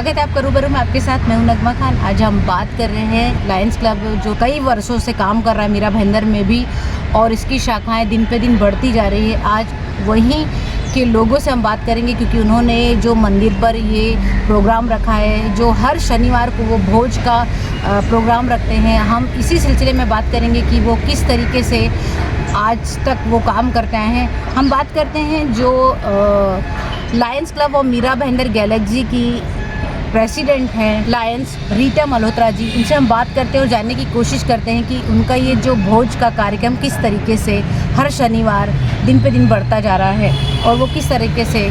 स्वागत है आपका रूबरू में, आपके साथ मैं हूं नगमा खान। आज हम बात कर रहे हैं लायंस क्लब जो कई वर्षों से काम कर रहा है मीरा भाईंदर में भी, और इसकी शाखाएं दिन पे दिन बढ़ती जा रही है। आज वहीं के लोगों से हम बात करेंगे क्योंकि उन्होंने जो मंदिर पर ये प्रोग्राम रखा है, जो हर शनिवार को वो भोज का प्रोग्राम रखते हैं। हम इसी सिलसिले में बात करेंगे कि वो किस तरीके से आज तक वो काम करते आए हैं। हम बात करते हैं जो लायंस क्लब और मीरा भाईंदर गैलेक्सी की प्रेसिडेंट हैं लायंस रीटा मल्होत्रा जी। इनसे हम बात करते हैं और जानने की कोशिश करते हैं कि उनका ये जो भोज का कार्यक्रम किस तरीके से हर शनिवार दिन पे दिन बढ़ता जा रहा है और वो किस तरीके से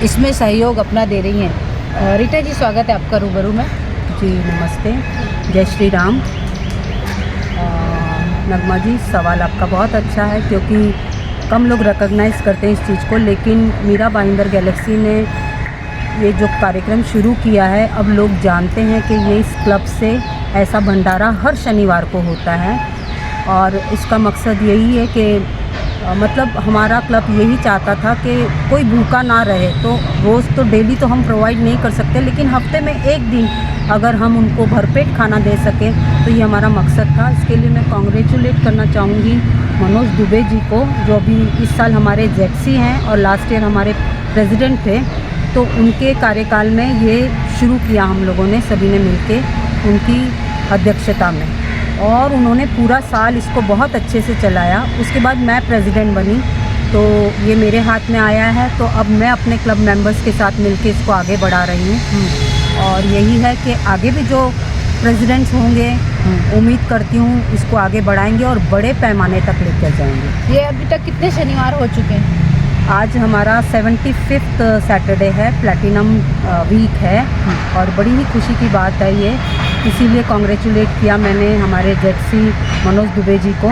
इसमें सहयोग अपना दे रही हैं। रीटा जी, स्वागत है आपका रूबरू में। जी नमस्ते, जय श्री राम। नगमा जी, सवाल आपका बहुत अच्छा है क्योंकि कम लोग रिकॉग्नाइज़ करते हैं इस चीज़ को, लेकिन मीरा भाईंदर गैलेक्सी ने ये जो कार्यक्रम शुरू किया है, अब लोग जानते हैं कि ये इस क्लब से ऐसा भंडारा हर शनिवार को होता है। और इसका मकसद यही है कि मतलब हमारा क्लब यही चाहता था कि कोई भूखा ना रहे। तो रोज़ तो डेली तो हम प्रोवाइड नहीं कर सकते, लेकिन हफ्ते में एक दिन अगर हम उनको भरपेट खाना दे सकें तो ये हमारा मकसद था। इसके लिए मैं कॉन्ग्रेचुलेट करना चाहूँगी मनोज दुबे जी को, जो अभी इस साल हमारे जेडसी हैं और लास्ट ईयर हमारे प्रेसिडेंट थे। तो उनके कार्यकाल में ये शुरू किया हम लोगों ने सभी ने मिलके उनकी अध्यक्षता में, और उन्होंने पूरा साल इसको बहुत अच्छे से चलाया। उसके बाद मैं प्रेसिडेंट बनी तो ये मेरे हाथ में आया है, तो अब मैं अपने क्लब मेंबर्स के साथ मिलके इसको आगे बढ़ा रही हूँ। और यही है कि आगे भी जो प्रेसिडेंट्स होंगे उम्मीद करती हूँ इसको आगे बढ़ाएंगे और बड़े पैमाने तक लेकर जाएंगे। ये अभी तक कितने शनिवार हो चुके हैं? आज हमारा 75th सैटरडे है, प्लैटिनम वीक है, और बड़ी ही खुशी की बात है ये। इसीलिए कॉन्ग्रेचुलेट किया मैंने हमारे जेडसी मनोज दुबे जी को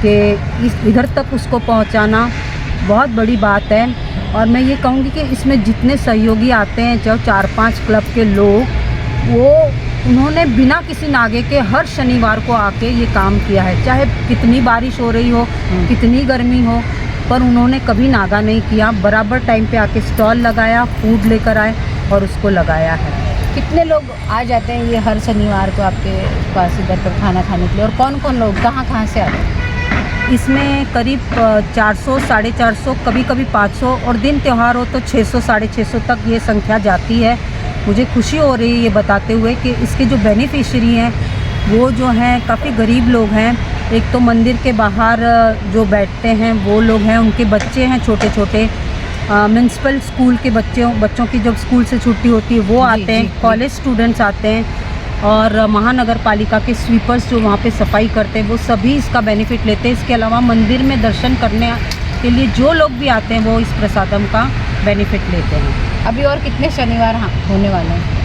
कि इधर तक उसको पहुंचाना बहुत बड़ी बात है। और मैं ये कहूँगी कि इसमें जितने सहयोगी आते हैं, जो 4-5 क्लब के लोग, वो उन्होंने बिना किसी नागे के हर शनिवार को आके ये काम किया है। चाहे कितनी बारिश हो रही हो, कितनी गर्मी हो, पर उन्होंने कभी नागा नहीं किया। बराबर टाइम पे आके स्टॉल लगाया, फूड लेकर आए और उसको लगाया है। कितने लोग आ जाते हैं ये हर शनिवार को आपके पास इधर पर खाना खाने के लिए, और कौन कौन लोग कहाँ से आते हैं? इसमें करीब 400, 450, कभी कभी 500, और दिन त्यौहार हो तो 600, 650 तक ये संख्या जाती है। मुझे खुशी हो रही है ये बताते हुए कि इसके जो बेनिफिशियरी हैं वो जो हैं काफ़ी गरीब लोग हैं। एक तो मंदिर के बाहर जो बैठते हैं वो लोग हैं, उनके बच्चे हैं छोटे छोटे, म्यूनसिपल स्कूल के बच्चों की जब स्कूल से छुट्टी होती है वो आते हैं, कॉलेज स्टूडेंट्स आते हैं, और महानगर पालिका के स्वीपर्स जो वहाँ पे सफाई करते हैं वो सभी इसका बेनिफिट लेते हैं। इसके अलावा मंदिर में दर्शन करने के लिए जो लोग भी आते हैं वो इस प्रसादम का बेनिफिट लेते हैं। अभी और कितने शनिवार होने वाले हैं?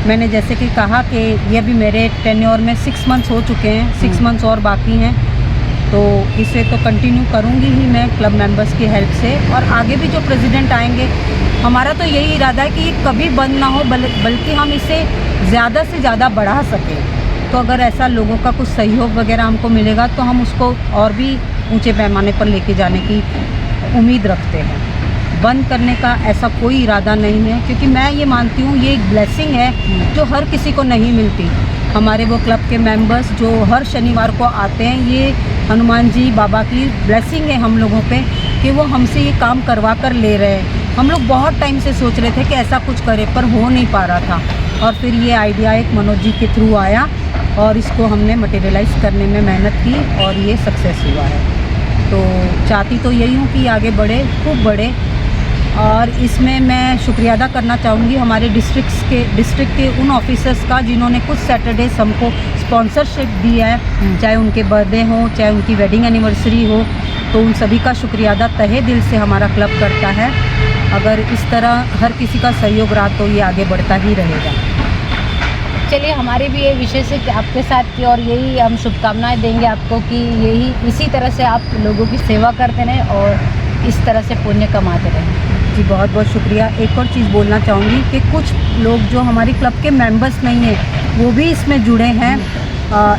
मैंने जैसे कि कहा कि ये अभी मेरे टेन्योर में 6 मंथ्स हो चुके हैं, 6 मंथ्स और बाकी हैं, तो इसे तो कंटिन्यू करूँगी ही मैं क्लब मेंबर्स की हेल्प से। और आगे भी जो प्रेसिडेंट आएंगे, हमारा तो यही इरादा है कि ये कभी बंद ना हो, बल्कि हम इसे ज़्यादा से ज़्यादा बढ़ा सकें। तो अगर ऐसा लोगों का कुछ सहयोग वगैरह हमको मिलेगा तो हम उसको और भी ऊंचे पैमाने पर लेके जाने की उम्मीद रखते हैं। बंद करने का ऐसा कोई इरादा नहीं है, क्योंकि मैं ये मानती हूँ ये एक ब्लेसिंग है जो हर किसी को नहीं मिलती। हमारे वो क्लब के मेंबर्स जो हर शनिवार को आते हैं, ये हनुमान जी बाबा की ब्लेसिंग है हम लोगों पे कि वो हमसे ये काम करवा कर ले रहे हैं। हम लोग बहुत टाइम से सोच रहे थे कि ऐसा कुछ करें, पर हो नहीं पा रहा था, और फिर ये आइडिया एक मनोज जी के थ्रू आया और इसको हमने मटेरियलाइज़ करने में मेहनत की और ये सक्सेस हुआ है। तो चाहती तो यही हूँ कि आगे बढ़े, खूब बढ़े। और इसमें मैं शुक्रिया अदा करना चाहूँगी हमारे डिस्ट्रिक्ट के उन ऑफिसर्स का जिन्होंने कुछ सैटरडेज हमको स्पॉन्सरशिप दी है, चाहे उनके बर्थडे हो, चाहे उनकी वेडिंग एनिवर्सरी हो। तो उन सभी का शुक्रिया अदा तहे दिल से हमारा क्लब करता है। अगर इस तरह हर किसी का सहयोग रहा तो ये आगे बढ़ता ही रहेगा। चलिए, हमारे भी ये विशेष है आपके साथ की, और यही हम शुभकामनाएं देंगे आपको कि यही इसी तरह से आप लोगों की सेवा करते रहें और इस तरह से पुण्य कमाते रहें। जी बहुत बहुत शुक्रिया। एक और चीज़ बोलना चाहूँगी कि कुछ लोग जो हमारी क्लब के मेंबर्स नहीं हैं वो भी इसमें जुड़े हैं।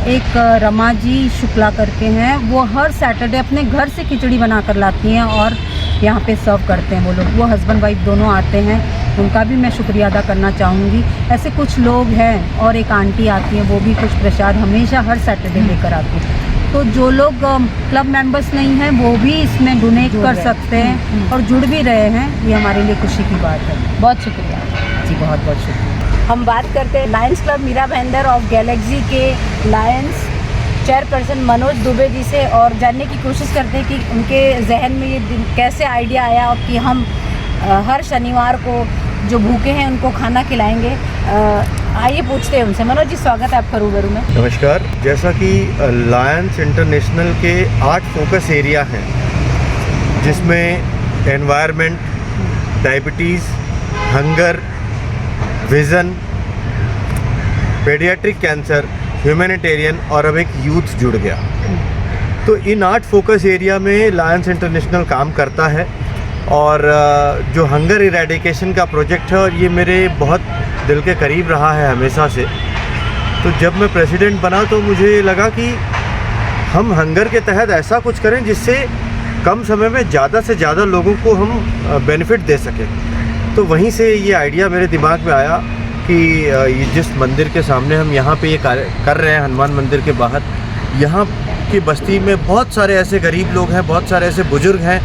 एक रमा जी शुक्ला करके हैं, वो हर सैटरडे अपने घर से खिचड़ी बना कर लाती हैं और यहाँ पे सर्व करते हैं। वो लोग, वो हस्बैंड वाइफ दोनों आते हैं। उनका भी मैं शुक्रिया अदा करना चाहूँगी। ऐसे कुछ लोग हैं और एक आंटी आती हैं, वो भी कुछ प्रसाद हमेशा हर सैटरडे लेकर आती हैं। तो जो लोग क्लब मेंबर्स नहीं हैं वो भी इसमें डोनेट कर सकते हैं और जुड़ भी रहे हैं, ये हमारे लिए खुशी की बात है। बहुत शुक्रिया जी, बहुत बहुत शुक्रिया। हम बात करते हैं Lions club Mira Bhayandar of galaxy के लायंस चेयरपर्सन मनोज दुबे जी से, और जानने की कोशिश करते हैं कि उनके जहन में ये कैसे आइडिया आया और कि हम हर शनिवार को जो भूखे हैं उनको खाना खिलाएंगे। आइए पूछते हैं उनसे। मनोज जी, स्वागत है आपका रूबरू में। नमस्कार। जैसा कि लायंस इंटरनेशनल के 8 फोकस एरिया हैं, जिसमें environment, diabetes, hunger, vision, paediatric cancer, humanitarian और अब एक यूथ जुड़ गया। तो इन 8 फोकस एरिया में लायंस इंटरनेशनल काम करता है, और जो हंगर इरेडिकेशन का प्रोजेक्ट है, और ये मेरे बहुत दिल के करीब रहा है हमेशा से। तो जब मैं प्रेसिडेंट बना तो मुझे लगा कि हम हंगर के तहत ऐसा कुछ करें जिससे कम समय में ज़्यादा से ज़्यादा लोगों को हम बेनिफिट दे सकें। तो वहीं से ये आइडिया मेरे दिमाग में आया कि ये जिस मंदिर के सामने हम यहाँ पे ये कार्य कर रहे हैं, हनुमान मंदिर के बाहर, यहाँ की बस्ती में बहुत सारे ऐसे गरीब लोग हैं, बहुत सारे ऐसे बुजुर्ग हैं,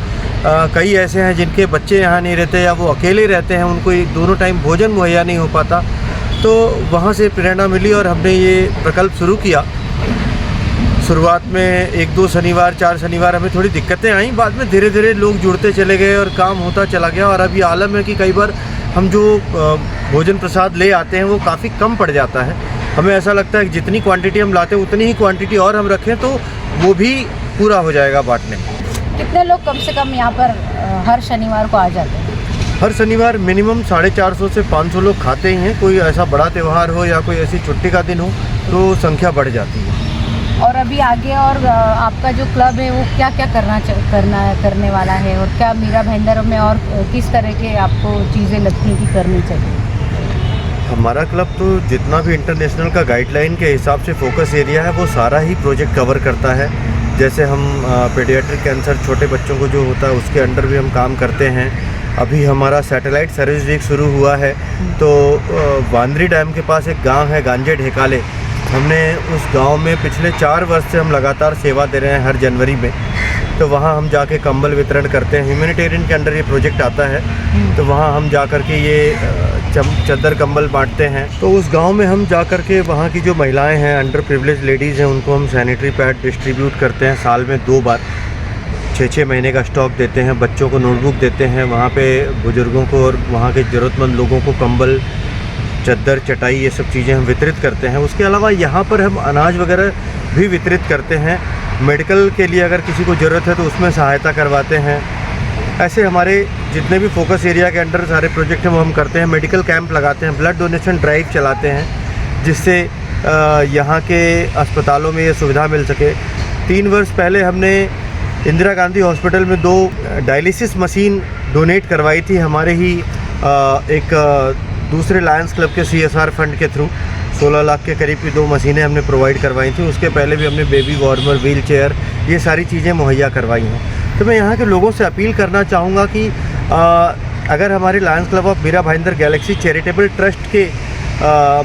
कई ऐसे हैं जिनके बच्चे यहाँ नहीं रहते या वो अकेले रहते हैं, उनको दोनों टाइम भोजन मुहैया नहीं हो पाता। तो वहाँ से प्रेरणा मिली और हमने ये प्रकल्प शुरू किया। शुरुआत में 1-2 शनिवार, 4 शनिवार हमें थोड़ी दिक्कतें आई, बाद में धीरे धीरे लोग जुड़ते चले गए और काम होता चला गया। और अभी आलम है कि कई बार हम जो भोजन प्रसाद ले आते हैं वो काफ़ी कम पड़ जाता है। हमें ऐसा लगता है कि जितनी क्वांटिटी हम लाते हैं उतनी ही क्वांटिटी और हम रखें तो वो भी पूरा हो जाएगा बांटने। कितने लोग कम से कम यहाँ पर हर शनिवार को आ जाते हैं? हर शनिवार मिनिमम 450 से 500 लोग खाते ही हैं। कोई ऐसा बड़ा त्यौहार हो या कोई ऐसी छुट्टी का दिन हो तो संख्या बढ़ जाती है। और अभी आगे और आपका जो क्लब है वो क्या क्या करने वाला है, और क्या मीरा भाईंदर में और किस तरह के आपको चीज़ें लगती हैं कि करनी चाहिए? हमारा क्लब तो जितना भी इंटरनेशनल का गाइडलाइन के हिसाब से फोकस एरिया है वो सारा ही प्रोजेक्ट कवर करता है। जैसे हम पेडियाट्रिक कैंसर छोटे बच्चों को जो होता है उसके अंडर भी हम काम करते हैं। अभी हमारा सैटेलाइट सर्विस वीक शुरू हुआ है, तो वांद्री डैम के पास एक गांव है गांजे ढेकाले, हमने उस गांव में पिछले 4 वर्ष से हम लगातार सेवा दे रहे हैं हर जनवरी में। तो वहाँ हम जाके कंबल वितरण करते हैं। ह्यूमैनिटेरियन के अंडर ये प्रोजेक्ट आता है, तो वहाँ हम जा कर के ये चद्दर कंबल बांटते हैं। तो उस गांव में हम जा कर के वहाँ की जो महिलाएं हैं, अंडर प्रिविलेज लेडीज़ हैं, उनको हम सैनिटरी पैड डिस्ट्रीब्यूट करते हैं साल में 2 बार। 6-6 महीने का स्टॉक देते हैं, बच्चों को नोटबुक देते हैं, वहाँ पे बुज़ुर्गों को और वहाँ के ज़रूरतमंद लोगों को कंबल, चद्दर, चटाई, ये सब चीज़ें हम वितरित करते हैं। उसके अलावा यहाँ पर हम अनाज वगैरह भी वितरित करते हैं। मेडिकल के लिए अगर किसी को ज़रूरत है तो उसमें सहायता करवाते हैं। ऐसे हमारे जितने भी फोकस एरिया के अंडर सारे प्रोजेक्ट हैं वो हम करते हैं। मेडिकल कैंप लगाते हैं, ब्लड डोनेशन ड्राइव चलाते हैं, जिससे यहाँ के अस्पतालों में ये सुविधा मिल सके। 3 वर्ष पहले हमने इंदिरा गांधी हॉस्पिटल में 2 डायलिसिस मशीन डोनेट करवाई थी हमारे ही एक दूसरे लायंस क्लब के CSR फंड के थ्रू। 16 लाख के करीब की 2 मशीनें हमने प्रोवाइड करवाई थी। उसके पहले भी हमने बेबी वार्मर, व्हील चेयर, ये सारी चीज़ें मुहैया करवाई हैं। तो मैं यहाँ के लोगों से अपील करना चाहूँगा कि अगर हमारे Lions club of Mira Bhayandar galaxy charitable trust के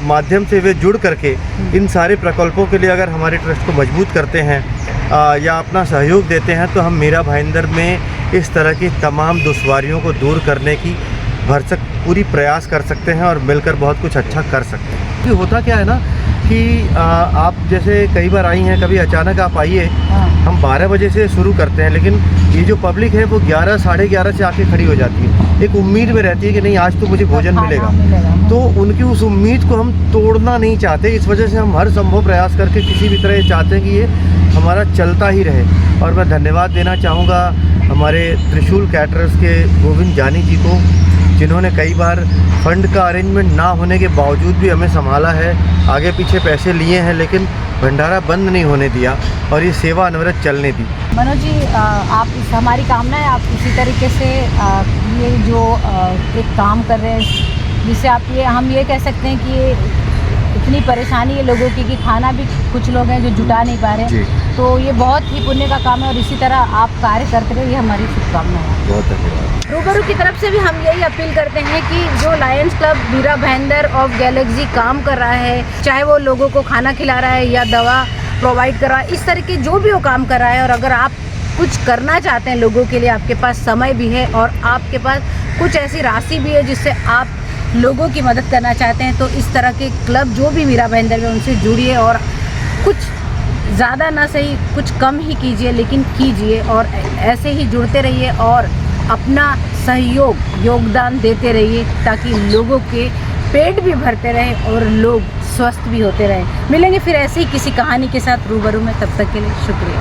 माध्यम से वे जुड़ करके इन सारे प्रकल्पों के लिए अगर हमारे ट्रस्ट को मजबूत करते हैं या अपना सहयोग देते हैं, तो हम मीरा भाईंदर में इस तरह की तमाम दुश्वारियों को दूर करने की भरसक पूरी प्रयास कर सकते हैं और मिलकर बहुत कुछ अच्छा कर सकते हैं। कि होता क्या है ना कि आप जैसे कई बार आई हैं, कभी अचानक आप आइए, हम 12 बजे से शुरू करते हैं, लेकिन ये जो पब्लिक है वो 11, साढ़े 11 से आके खड़ी हो जाती है, एक उम्मीद में रहती है कि नहीं आज तो मुझे भोजन मिलेगा। तो उनकी उस उम्मीद को हम तोड़ना नहीं चाहते। इस वजह से हम हर संभव प्रयास करके किसी भी तरह चाहते हैं कि ये हमारा चलता ही रहे। और मैं धन्यवाद देना चाहूँगा हमारे त्रिशूल कैटरर्स के गोविंद जानी जी को, जिन्होंने कई बार फंड का अरेंजमेंट ना होने के बावजूद भी हमें संभाला है, आगे पीछे पैसे लिए हैं, लेकिन भंडारा बंद नहीं होने दिया और ये सेवा अनवरत चलने दी। मनोज जी, आप हमारी कामना है आप इसी तरीके से ये जो एक काम कर रहे हैं, जिससे आप हम ये कह सकते हैं कि ये इतनी परेशानी है लोगों की कि खाना भी कुछ लोग हैं जो जुटा नहीं पा रहे, तो ये बहुत ही पुण्य का काम है और इसी तरह आप कार्य करते रहिए, हमारी शुभकामनाएं। बहुत धन्यवाद। रूबरू की तरफ से भी हम यही अपील करते हैं कि जो Lions club Mira Bhayandar of galaxy काम कर रहा है, चाहे वो लोगों को खाना खिला रहा है या दवा प्रोवाइड कर रहा है, इस तरह के जो भी वो काम कर रहा है, और अगर आप कुछ करना चाहते हैं लोगों के लिए, आपके पास समय भी है और आपके पास कुछ ऐसी राशि भी है जिससे आप लोगों की मदद करना चाहते हैं, तो इस तरह के क्लब जो भी मीरा भाईंदर में, उनसे जुड़िए और कुछ ज़्यादा ना सही कुछ कम ही कीजिए, लेकिन कीजिए और ऐसे ही जुड़ते रहिए और अपना योगदान देते रहिए ताकि लोगों के पेट भी भरते रहे और लोग स्वस्थ भी होते रहें। मिलेंगे फिर ऐसे ही किसी कहानी के साथ रूबरू में, तब तक के लिए शुक्रिया।